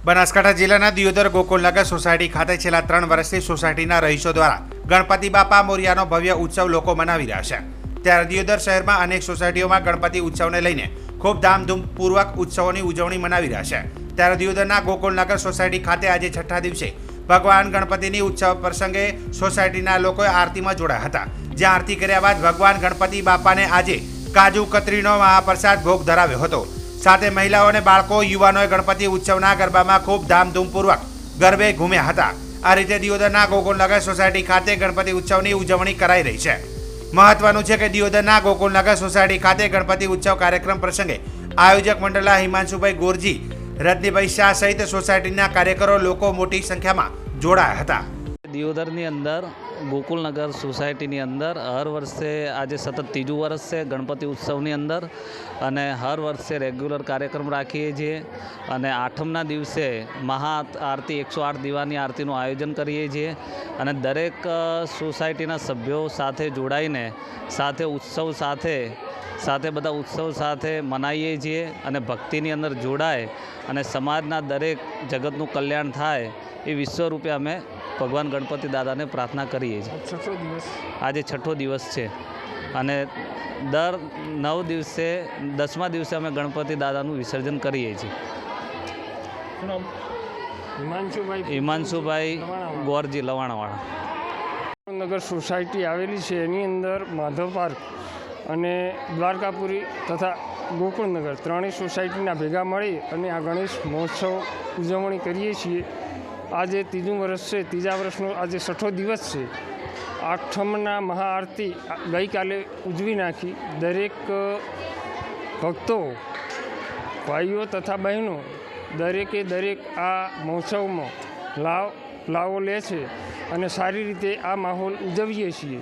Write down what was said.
બનાસકાંઠા જિલ્લાના દિયોદર ગોકુલનગર સોસાયટી ખાતે છેલ્લા 3 વર્ષથી સોસાયટીના રહીશો દ્વારા ગણપતિ બાપા મોરિયાનો ભવ્ય ઉત્સવ લોકો મનાવી રહ્યા છે। ત્યારે દિયોદર શહેરમાં અનેક સોસાયટીઓમાં ગણપતિ ઉત્સવને લઈને ખૂબ ધામધૂમપૂર્વક ઉત્સવોની ઉજવણી મનાવી રહ્યા છે। ત્યારે દિયોદરના ગોકુલનગર સોસાયટી ખાતે આજે છઠ્ઠા દિવસે ભગવાન ગણપતિની ઉત્સવ પ્રસંગે સોસાયટીના લોકોએ આરતીમાં જોડાયા હતા। જ્યાં આરતી કર્યા બાદ ભગવાન ગણપતિ બાપાને આજે કાજુ કતરીનો મહાપ્રસાદ ભોગ ધરાવ્યો હતો। સાથે મહિલાઓ અને બાળકો યુવાનોએ ગણપતિ ઉત્સવના ગરબામાં ખૂબ ધામધૂમપૂર્વક ગરબે ઘૂમ્યા હતા। આ રીતે દિયોદરના ગોકુલનગર સોસાયટી ખાતે ગણપતિ ઉત્સવની ઉજવણી કરાઈ રહી છે। મહત્વનું છે કે દિયોદરના ગોકુલનગર સોસાયટી ખાતે ગણપતિ ઉત્સવ કાર્યક્રમ પ્રસંગે આયોજક મંડળના હિમાંશુભાઈ ગોરજી, રજનીભાઈ શાહ સહિત સોસાયટીના કાર્યકરો લોકો મોટી સંખ્યામાં જોડાયા હતા। દિયોદરની અંદર ગોકુલનગર સોસાયટીની અંદર હર વર્ષે આજે સતત ત્રીજું વર્ષ છે ગણપતિ ઉત્સવની અંદર, અને હર વર્ષે રેગ્યુલર કાર્યક્રમ રાખીએ છીએ અને આઠમના દિવસે મહા આરતી 108 દીવાની આરતીનું આયોજન કરીએ છીએ અને દરેક સોસાયટીના સભ્યો સાથે જોડાઈને સાથે બધા ઉત્સવ સાથે મનાવીએ છીએ અને ભક્તિની અંદર જોડાય અને સમાજના દરેક જગતનું કલ્યાણ થાય એ વિશ્વરૂપે અમે ભગવાન ગણપતિ દાદાને પ્રાર્થના કરીએ છીએ। આજે છઠ્ઠો દિવસ છે અને દર 9 દિવસે 10મા દિવસે અમે ગણપતિ દાદાનું વિસર્જન કરીએ છીએ। હિમાંશુભાઈ ગોરજી, લવાણાવાળા। નગર સોસાયટી આવેલી છે, એની અંદર માધવ પાર્ક અને દ્વારકાપુરી તથા ગોકુળનગર ત્રણેય સોસાયટીના ભેગા મળી અને આ ગણેશ મહોત્સવ ઉજવણી કરીએ છીએ। આજે ત્રીજું વર્ષ છે, ત્રીજા વર્ષનો આજે છઠ્ઠો દિવસ છે। આઠમના મહાઆરતી ગઈકાલે ઉજવી નાખી। દરેક ભક્તો, ભાઈઓ તથા બહેનો દરેકે આ મહોત્સવમાં લાવો લે છે અને સારી રીતે આ માહોલ ઉજવીએ છીએ।